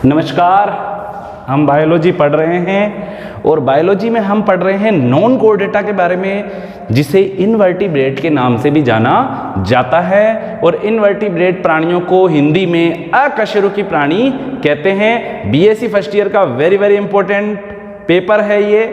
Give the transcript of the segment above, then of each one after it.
नमस्कार। हम बायोलॉजी पढ़ रहे हैं और बायोलॉजी में हम पढ़ रहे हैं नॉन कोर्डेटा के बारे में, जिसे इनवर्टिब्रेट के नाम से भी जाना जाता है। और इनवर्टिब्रेट प्राणियों को हिंदी में अकशेरुकी प्राणी कहते हैं। बीएससी फर्स्ट ईयर का वेरी इंपॉर्टेंट पेपर है ये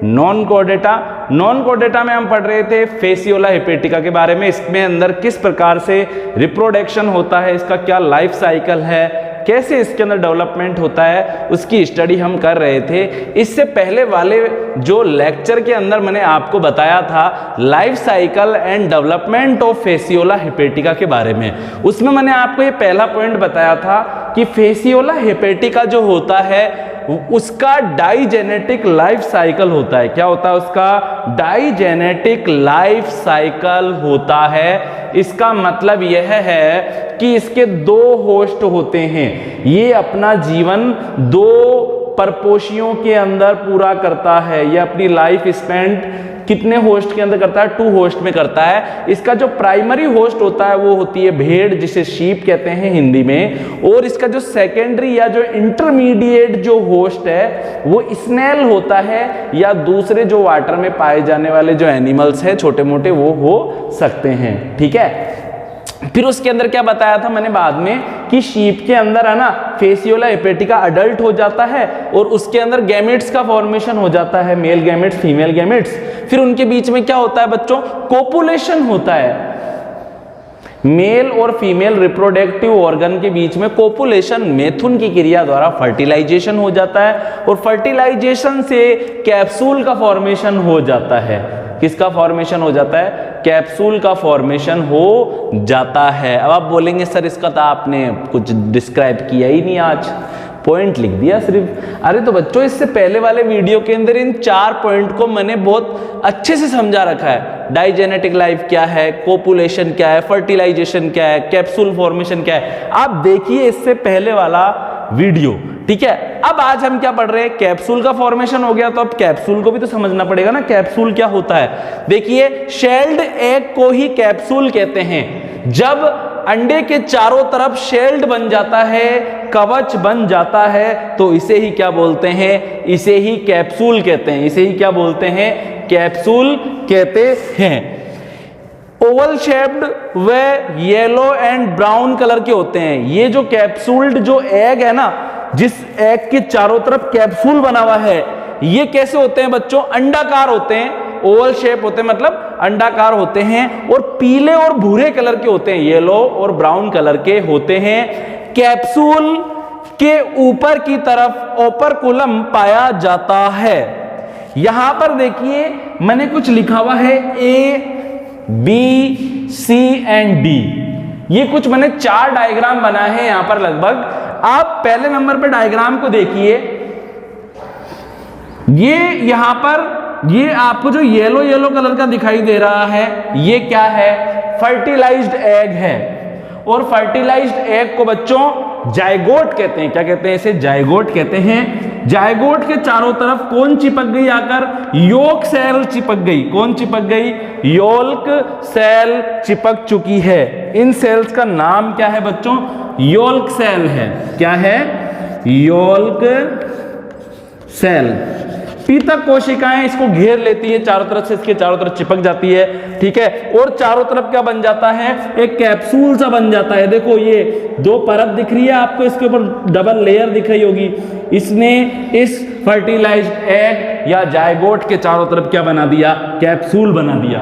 नॉन कोर्डेटा। नॉन कोर्डेटा में हम पढ़ रहे थे फेसियोला हेपेटिका के बारे में। इसमें अंदर किस प्रकार से रिप्रोडक्शन होता है, इसका क्या लाइफ साइकिल है, कैसे इसके अंदर डेवलपमेंट होता है, उसकी स्टडी हम कर रहे थे। इससे पहले वाले जो लेक्चर के अंदर मैंने आपको बताया था life cycle and development of Fasciola hepatica के बारे में, उसमें मैंने आपको ये पहला पॉइंट बताया था कि फेसियोला हेपेटिका जो होता है उसका डाइजेनेटिक लाइफ साइकिल होता है। क्या होता है उसका? डाइजेनेटिक लाइफ साइकिल होता है। इसका मतलब यह है कि इसके दो होस्ट होते हैं। ये अपना जीवन दो परपोषियों के अंदर पूरा करता है। ये अपनी लाइफ स्पेंड कितने होस्ट के अंदर करता है? 2 होस्ट में करता है। इसका जो प्राइमरी होस्ट होता है वो होती है भेड़, जिसे शीप कहते हैं हिंदी में। और इसका जो सेकेंडरी या जो इंटरमीडिएट जो होस्ट है वो स्नेल होता है, या दूसरे जो वाटर में पाए जाने वाले जो एनिमल्स हैं छोटे मोटे वो हो सकते हैं। ठीक है। फिर उसके अंदर क्या बताया था मैंने बाद में कि शीप के अंदर है ना फेसियोला हेपेटिका अडल्ट हो जाता है और उसके अंदर गैमेट्स का फॉर्मेशन हो जाता है, मेल गैमेट्स, फीमेल गैमेट्स। फिर उनके बीच में क्या होता है बच्चों? कोपुलेशन होता है। मेल और फीमेल रिप्रोडक्टिव ऑर्गन के बीच में कोपुलेशन, मैथुन की क्रिया द्वारा फर्टिलाइजेशन हो जाता है और फर्टिलाइजेशन से कैप्सूल का फॉर्मेशन हो जाता है। किसका फॉर्मेशन हो जाता है? कैप्सूल का फॉर्मेशन हो जाता है। अब आप बोलेंगे सर इसका तो आपने कुछ डिस्क्राइब किया ही नहीं, आज पॉइंट लिख दिया सिर्फ। अरे तो बच्चों इससे पहले वाले वीडियो के अंदर इन 4 पॉइंट को मैंने बहुत अच्छे से समझा रखा है। डाइजेनेटिक लाइफ क्या है, कोपुलेशन क्या है, फर्टिलाइजेशन क्या है, कैप्सूल फॉर्मेशन क्या है। आप देखिए इससे पहले वाला वीडियो। ठीक है। अब आज हम क्या पढ़ रहे हैं? कैप्सूल का फॉर्मेशन हो गया तो अब कैप्सूल को भी तो समझना पड़ेगा ना, कैप्सूल क्या होता है। देखिए शेल्ड एग को ही कैप्सूल कहते हैं। जब अंडे के चारों तरफ शेल्ड बन जाता है, कवच बन जाता है, तो इसे ही क्या बोलते हैं? इसे ही कैप्सूल कहते हैं। इसे ही क्या बोलते हैं? कैप्सूल कहते हैं। ओवल शेप्ड व येलो एंड ब्राउन कलर के होते हैं। ये जो कैप्सूल्ड जो एग है ना, जिस एग के चारों तरफ कैप्सूल बना हुआ है, ये कैसे होते हैं बच्चों? अंडाकार होते हैं। ओवल शेप होते हैं मतलब अंडाकार होते हैं और पीले और भूरे कलर के होते हैं, येलो और ब्राउन कलर के होते हैं। कैप्सूल के ऊपर की तरफ ओपरकुलम पाया जाता है। यहां पर देखिए मैंने कुछ लिखा हुआ है A, B, C and D। ये कुछ मैंने 4 डायग्राम बनाए हैं यहां पर लगभग। आप पहले नंबर पे डायग्राम को देखिए। ये यहां पर ये आपको जो येलो कलर का दिखाई दे रहा है ये क्या है? फर्टिलाइज्ड एग है। और फर्टिलाइज्ड एग को बच्चों जायगोट कहते हैं। क्या कहते हैं इसे? जायगोट कहते हैं। जायगोट के चारों तरफ कौन चिपक गई आकर? योल्क सेल चिपक गई। कौन चिपक गई? योल्क सेल चिपक चुकी है। इन सेल्स का नाम क्या है बच्चों? योल्क सेल है। क्या है? Yolk cell. पीतक कोशिकाएं इसको घेर लेती है, चारों तरफ से इसके चारों तरफ चिपक जाती है। ठीक है। और चारों तरफ क्या बन जाता है? एक कैप्सूल सा बन जाता है। देखो ये 2 परत दिख रही है आपको, इसके ऊपर डबल लेयर दिख रही होगी। इसने इस फर्टिलाइज्ड एग या जायगोट के चारों तरफ क्या बना दिया? कैप्सूल बना दिया।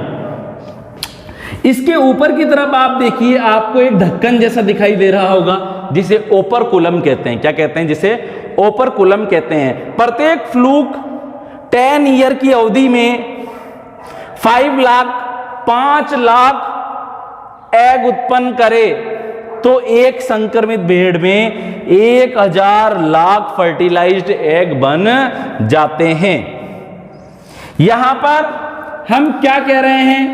इसके ऊपर की तरफ आप देखिए, आपको एक ढक्कन जैसा दिखाई दे रहा होगा जिसे ओपरकुलम कहते हैं। क्या कहते हैं? जिसे ओपरकुलम कहते हैं। प्रत्येक फ्लूक 10 ईयर की अवधि में 5 लाख एग उत्पन्न करे तो एक संक्रमित भेड़ में 1000 लाख फर्टिलाइज्ड एग बन जाते हैं। यहां पर हम क्या कह रहे हैं?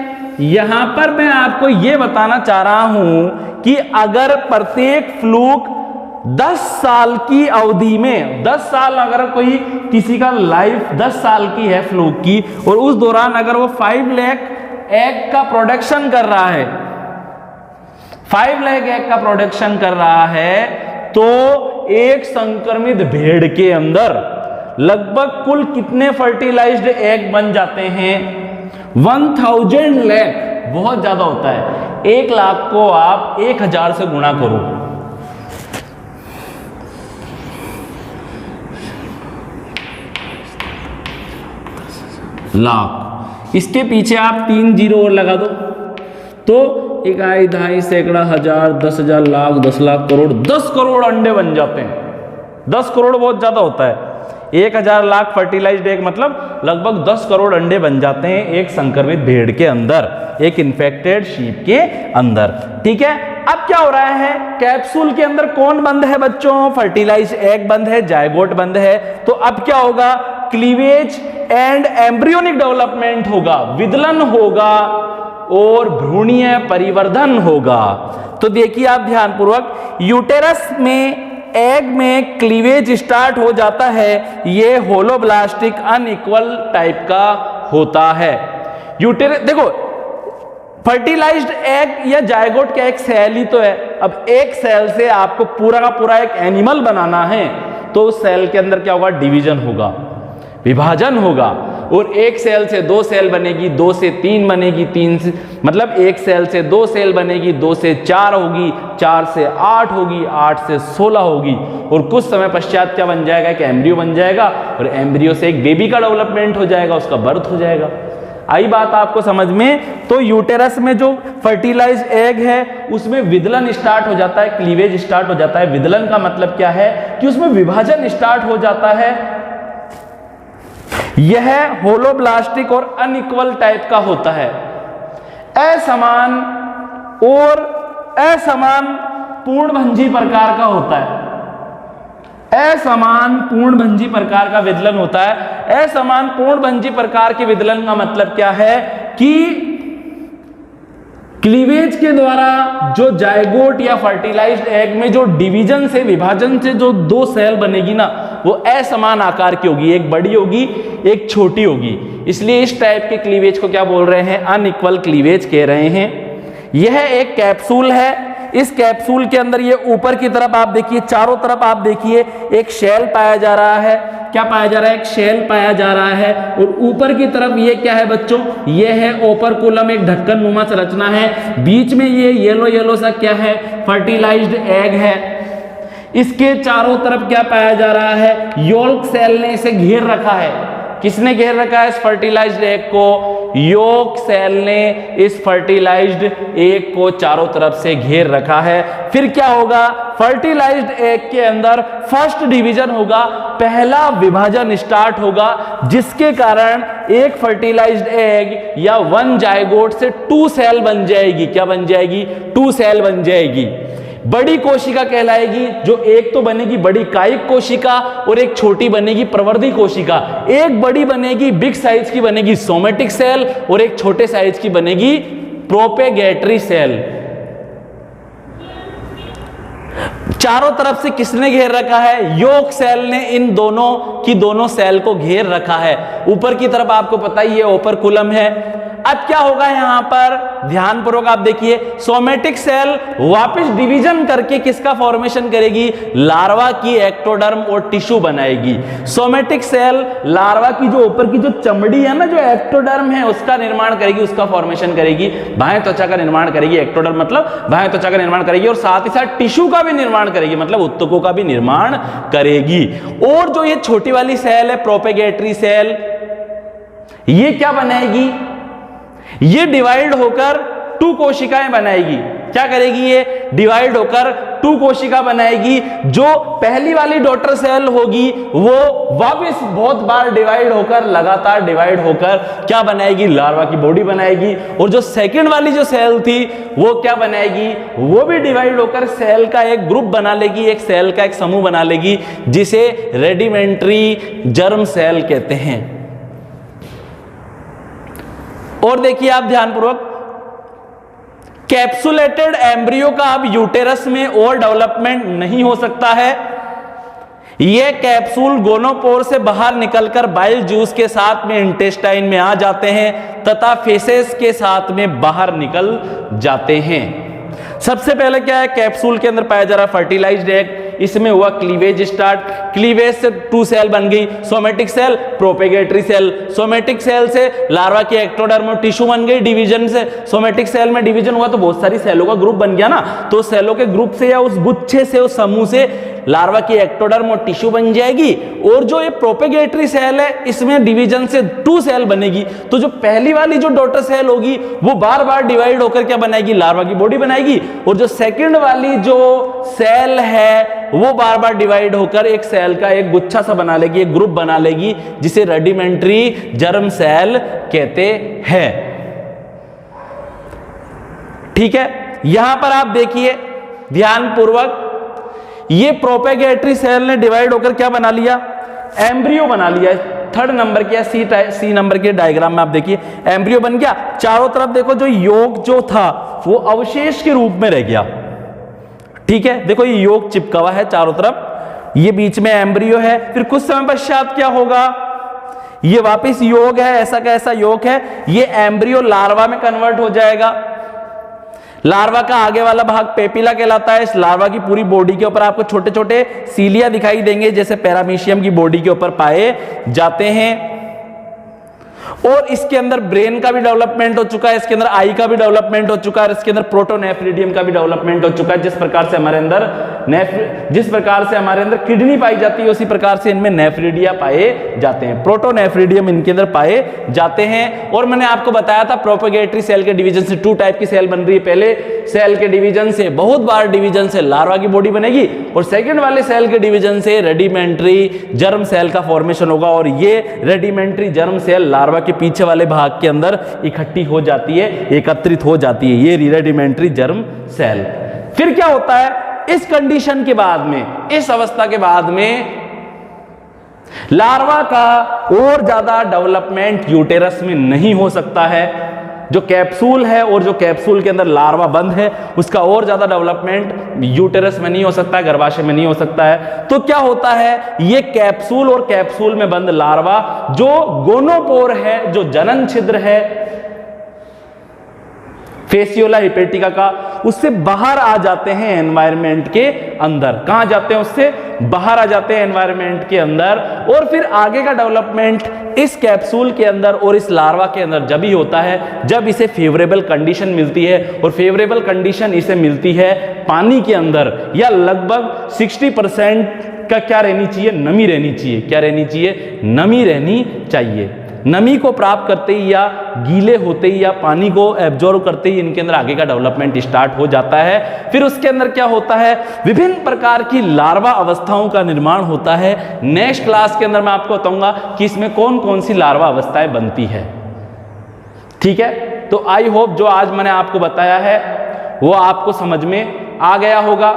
यहां पर मैं आपको यह बताना चाह रहा हूं कि अगर प्रत्येक फ्लूक 10 साल की अवधि में, 10 साल अगर कोई किसी का लाइफ 10 साल की है फ्लूक की, और उस दौरान अगर वो 5 लाख एग का प्रोडक्शन कर रहा है, 5 लाख एग का प्रोडक्शन कर रहा है, तो एक संक्रमित भेड़ के अंदर लगभग कुल कितने फर्टिलाइज्ड एग बन जाते हैं? 1000 लाख, बहुत ज्यादा होता है। 1 लाख को आप 1000 से गुणा करो, लाख, इसके पीछे आप 3 जीरो और लगा दो तो 1 2 सैकड़ा 1000 10,000 लाख 10 लाख करोड़ 10 करोड़ अंडे बन जाते हैं। 10 करोड़ बहुत ज्यादा होता है। 1000 लाख फर्टिलाइज्ड एग मतलब लगभग 10 करोड़ अंडे बन जाते हैं एक संक्रमित भेड़ के अंदर, एक इन्फेक्टेड शीप के अंदर। ठीक है, अब क्या हो रहा है? कैप्सूल के अंदर कौन बंद है बच्चों? फर्टिलाइज्ड एग बंद है, जायगोट बंद है। तो अब क्या होगा? क्लीवेज एंड एम्ब्रियोनिक डेवलपमेंट होगा, विदलन होगा और भ्रूणीय परिवर्धन होगा। तो देखिए आप ध्यानपूर्वक, यूटेरस में एग में क्लीवेज स्टार्ट हो जाता है। ये होलोब्लास्टिक अनइक्वल टाइप का होता है। यूटेरस देखो, फर्टिलाइज्ड एग या जायगोट का एक सेल ही तो है। अब एक सेल से आपको पूरा का पूरा एक एनिमल बनाना है तो उस सेल के अंदर क्या होगा? डिवीजन होगा, विभाजन होगा, और एक सेल से 2 सेल बनेगी, 2 से 3 बनेगी, 3 से मतलब एक सेल से 2 सेल बनेगी, 2 से 4 होगी, 4 से 8 होगी, 8 से 16 होगी, और कुछ समय पश्चात क्या बन जाएगा? एक एम्ब्रियो बन जाएगा, और एम्ब्रियो से एक बेबी का डेवलपमेंट हो जाएगा, उसका बर्थ हो जाएगा। आई बात आपको समझ में? तो यूटेरस में जो फर्टिलाइज्ड एग है उसमें विदलन स्टार्ट हो जाता है, क्लीवेज स्टार्ट हो जाता है। विदलन का मतलब क्या है? कि उसमें विभाजन स्टार्ट हो जाता है। यह होलोब्लास्टिक और अनइक्वल टाइप का होता है। असमान और असमान पूर्णभंजी प्रकार का होता है। असमान पूर्णभंजी प्रकार का विदलन होता है। असमान पूर्णभंजी प्रकार के विदलन का मतलब क्या है? कि क्लीवेज के द्वारा जो जायगोट या फर्टिलाइज्ड एग में जो डिवीजन से, विभाजन से जो 2 सेल बनेगी ना, वो असमान आकार की होगी, एक बड़ी होगी एक छोटी होगी। इसलिए इस टाइप के क्लीवेज को क्या बोल रहे हैं? अनइक्वल क्लीवेज कह रहे हैं। यह एक कैप्सूल है। इस कैप्सूल के अंदर ये ऊपर की तरफ आप देखिए, चारों तरफ आप देखिए, एक शेल पाया जा रहा है। क्या पाया जा रहा है? एक शेल पाया जा रहा है। और ऊपर की तरफ ये क्या है बच्चों? ये है ओपरकुलम, एक ढक्कन नुमा संरचना है। बीच में ये येलो येलो सा क्या है? फर्टिलाइज्ड एग है। इसके चारों तरफ क्या पाया जा रहा है? योल्क सेल ने इसे घेर रखा है। किसने घेर रखा है इस फर्टिलाइज्ड एग को? योल्क सेल ने इस फर्टिलाइज्ड एग को चारों तरफ से घेर रखा है। फिर क्या होगा? फर्टिलाइज्ड एग के अंदर फर्स्ट डिवीजन होगा, पहला विभाजन स्टार्ट होगा, जिसके कारण एक फर्टिलाइज्ड एग या 1 जायगोट से 2 सेल बन जाएगी। क्या बन जाएगी? 2 सेल बन जाएगी। बड़ी कोशिका कहलाएगी, जो एक तो बनेगी बड़ी कायिक कोशिका और एक छोटी बनेगी प्रवर्धी कोशिका। एक बड़ी बनेगी बिग साइज की बनेगी सोमेटिक सेल, और एक छोटे साइज की बनेगी प्रोपेगेटरी सेल। चारों तरफ से किसने घेर रखा है? योक सेल ने इन दोनों की दोनों सेल को घेर रखा है। ऊपर की तरफ आपको पता ही है ओपरकुलम है। अब क्या होगा यहां पर? ध्यानपूर्वक आप देखिए, सोमेटिक सेल वापस डिवीजन करके किसका फॉर्मेशन करेगी? लार्वा की एक्टोडर्म और टिश्यू बनाएगी। सोमेटिक सेल लार्वा की जो ऊपर की जो चमड़ी है ना, जो एक्टोडर्म है, उसका निर्माण करेगी, उसका फॉर्मेशन करेगी। बाह्य त्वचा का निर्माण करेगी। एक्टोडर्म मतलब बाह्य त्वचा का निर्माण करेगी, और साथ ही साथ टिश्यू का भी निर्माण करेगी, मतलब उत्तकों का भी निर्माण करेगी। और जो ये छोटी वाली सेल है प्रोपेगेटरी सेल, ये क्या बनाएगी? ये डिवाइड होकर 2 कोशिकाएं बनाएगी। क्या करेगी? ये डिवाइड होकर 2 कोशिका बनाएगी। जो पहली वाली डॉटर सेल होगी वो वापस बहुत बार डिवाइड होकर, लगातार डिवाइड होकर क्या बनाएगी? लार्वा की बॉडी बनाएगी। और जो सेकंड वाली जो सेल थी वो क्या बनाएगी? वो भी डिवाइड होकर सेल का एक ग्रुप बना लेगी, एक सेल का एक समूह बना लेगी, जिसे रेडिमेंट्री जर्म सेल कहते हैं। और देखिए आप ध्यानपूर्वक, कैप्सुलेटेड एम्ब्रियो का अब यूटेरस में और डेवलपमेंट नहीं हो सकता है। यह कैप्सूल गोनोपोर से बाहर निकलकर बाइल जूस के साथ में इंटेस्टाइन में आ जाते हैं तथा फेसेस के साथ में बाहर निकल जाते हैं। सबसे पहले क्या है? कैप्सूल के अंदर पाया जा रहा है फर्टिलाइज्ड एग। इसमें हुआ क्लीवेज स्टार्ट, क्लीवेज से 2 सेल बन गई, somatic cell, propagatory cell, somatic cell से लार्वा की एक्टोडर्म और टिश्यू बन गई, डिवीजन से सोमेटिक सेल में डिवीजन हुआ तो बहुत सारी सेलों का ग्रुप बन गया ना, तो सेलों के ग्रुप से या उस गुच्छे से, उस समूह से लार्वा की एक्टोडर्म और टिश्यू बन जाएगी। और जो ये प्रोपेगेटरी सेल है इसमें डिवीजन से 2 सेल बनेगी, तो जो पहली वाली जो डॉटर सेल होगी वो बार बार डिवाइड होकर क्या बनाएगी, लार्वा की बॉडी बनाएगी, और जो सेकंड वाली जो सेल है वो बार बार डिवाइड होकर एक सेल का एक गुच्छा सा बना लेगी, एक ग्रुप बना लेगी, जिसे रडिमेंट्री जर्म सेल कहते हैं। ठीक है, यहां पर आप देखिए ध्यानपूर्वक, ये प्रोपेगेटरी सेल ने डिवाइड होकर क्या बना लिया, एम्ब्रियो बना लिया। 3rd नंबर के सी नंबर के डायग्राम में आप देखिए एम्ब्रियो बन गया। चारों तरफ देखो जो योग जो था वो अवशेष के रूप में रह गया। ठीक है, देखो ये योग चिपका हुआ है चारों तरफ, ये बीच में एम्ब्रियो है। फिर कुछ समय पश्चात क्या होगा, ये वापस योग है, ऐसा का ऐसा योग है, ये एम्ब्रियो लार्वा में कन्वर्ट हो जाएगा। लार्वा का आगे वाला भाग पेपिला कहलाता है। इस लार्वा की पूरी बॉडी के ऊपर आपको छोटे छोटे सीलिया दिखाई देंगे, जैसे पैरामीशियम की बॉडी के ऊपर पाए जाते हैं। और इसके अंदर ब्रेन का भी डेवलपमेंट हो चुका है, इसके अंदर आई का भी डेवलपमेंट हो चुका है, इसके अंदर प्रोटोनेफ्रिडियम का भी डेवलपमेंट हो चुका है। जिस प्रकार से हमारे अंदर किडनी पाई जाती है उसी प्रकार से इनमें नेफ्रिडिया पाए जाते हैं, प्रोटोनेफ्रिडियम इनके अंदर पाए जाते हैं। और मैंने आपको बताया था प्रोपेगेटरी सेल के डिवीजन से 2 टाइप की सेल बन रही है। पहले सेल के डिवीजन से, बहुत बार डिवीजन से लार्वा की बॉडी बनेगी, और सेकंड वाले सेल के डिवीजन से रेडिमेंट्री जर्म सेल का फॉर्मेशन होगा, और ये रेडिमेंट्री जर्म सेल लार्वा के पीछे वाले भाग के अंदर इकट्ठी हो जाती है, एकत्रित हो जाती है, ये रेडिमेंट्री जर्म सेल। फिर क्या होता है, इस कंडीशन के बाद में, इस अवस्था के बाद में लार्वा का और ज्यादा डेवलपमेंट यूटेरस में नहीं हो सकता है। जो कैप्सूल है और जो कैप्सूल के अंदर लार्वा बंद है उसका और ज्यादा डेवलपमेंट यूटेरस में नहीं हो सकता है, गर्भाशय में नहीं हो सकता है। तो क्या होता है, ये कैप्सूल और कैप्सूल में बंद लार्वा जो गोनोपोर है, जो जनन छिद्र है फेसियोला हिपेटिका का, उससे बाहर आ जाते हैं एनवायरनमेंट के अंदर। कहां जाते हैं, उससे बाहर आ जाते हैं एनवायरनमेंट के अंदर। और फिर आगे का डेवलपमेंट इस कैप्सूल के अंदर और इस लार्वा के अंदर जब ही होता है जब इसे फेवरेबल कंडीशन मिलती है, और फेवरेबल कंडीशन इसे मिलती है पानी के अंदर, या लगभग 60% का क्या रहनी चाहिए, नमी रहनी चाहिए। क्या रहनी चाहिए, नमी रहनी चाहिए। नमी को प्राप्त करते ही या गीले होते ही या पानी को एब्जॉर्व करते ही इनके अंदर आगे का डेवलपमेंट स्टार्ट हो जाता है। फिर उसके अंदर क्या होता है, विभिन्न प्रकार की लार्वा अवस्थाओं का निर्माण होता है। नेक्स्ट क्लास के अंदर मैं आपको बताऊंगा कि इसमें कौन कौन सी लार्वा अवस्थाएं बनती है। ठीक है, तो आई होप जो आज मैंने आपको बताया है वो आपको समझ में आ गया होगा।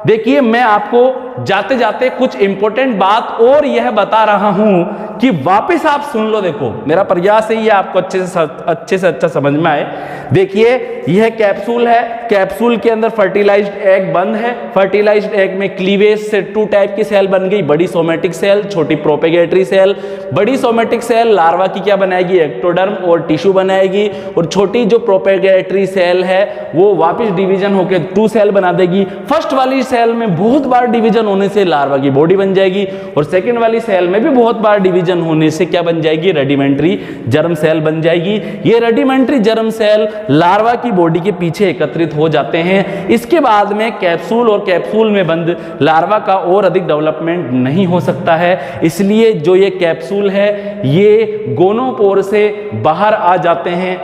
देखिए, मैं आपको जाते जाते कुछ इंपॉर्टेंट बात और यह बता रहा हूं कि वापस आप सुन लो। देखो, मेरा प्रयास है ये आपको अच्छे से अच्छा समझ में आए। देखिए, यह कैप्सूल है, कैप्सूल के अंदर फर्टिलाइज्ड एग बंद है। फर्टिलाइज्ड एग में क्लीवेज से 2 टाइप की सेल बन गई, बड़ी सोमेटिक सेल, छोटी प्रोपेगेटरी सेल। बड़ी सोमेटिक सेल लार्वा की क्या बनाएगी, एक्टोडर्म और टिश्यू बनाएगी, और छोटी जो प्रोपेगेटरी सेल है वो वापस डिवीजन होकर 2 सेल बना देगी। फर्स्ट वाली सेल में बहुत बार डिवीजन होने से लार्वा की बॉडी बन जाएगी, और सेकंड वाली सेल में भी बहुत बार डिवीजन होने से क्या बन जाएगी, रेडिमेंट्री जर्म सेल बन जाएगी। ये रेडिमेंट्री जर्म सेल लार्वा की बॉडी के पीछे एकत्रित हो जाते हैं। इसके बाद में कैप्सूल और कैप्सूल में बंद लार्वा का और अधिक डेवलपमेंट नहीं हो सकता है। इसलिए जो ये कैप्सूल है ये गोनोपोर से बाहर आ जाते हैं।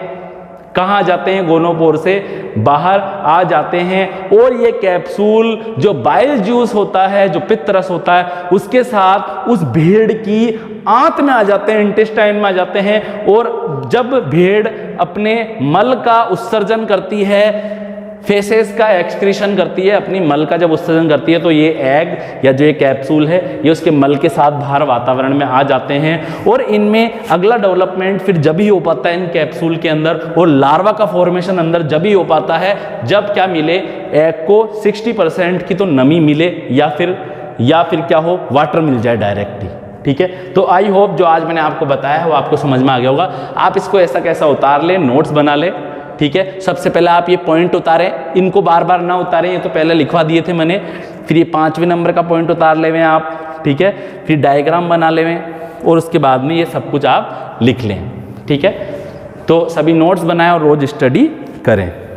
कहाँ जाते हैं, गोनोपोर से बाहर आ जाते हैं। और ये कैप्सूल जो बाइल जूस होता है, जो पित्त रस होता है, उसके साथ उस भेड़ की आंत में आ जाते हैं, इंटेस्टाइन में आ जाते हैं। और जब भेड़ अपने मल का उत्सर्जन करती है, फेसेस का एक्सक्रीशन करती है, अपनी मल का जब उत्सर्जन करती है, तो ये एग या जो ये कैप्सूल है ये उसके मल के साथ बाहर वातावरण में आ जाते हैं। और इनमें अगला डेवलपमेंट फिर जब ही हो पाता है इन कैप्सूल के अंदर, और लार्वा का फॉर्मेशन अंदर जब ही हो पाता है जब क्या मिले, एग को 60% की तो नमी मिले, या फिर क्या हो, वाटर मिल जाए डायरेक्टली। ठीक है, तो आई होप जो आज मैंने आपको बताया है वो आपको समझ में आ गया होगा। आप इसको ऐसा कैसा उतार ले, नोट्स बना ले। ठीक है, सबसे पहले आप ये पॉइंट उतारें, इनको बार बार ना उतारें, ये तो पहले लिखवा दिए थे मैंने। फिर ये 5वें नंबर का पॉइंट उतार लेवें आप, ठीक है, फिर डायग्राम बना लेवें और उसके बाद में ये सब कुछ आप लिख लें, ठीक है। तो सभी नोट्स बनाएं और रोज स्टडी करें।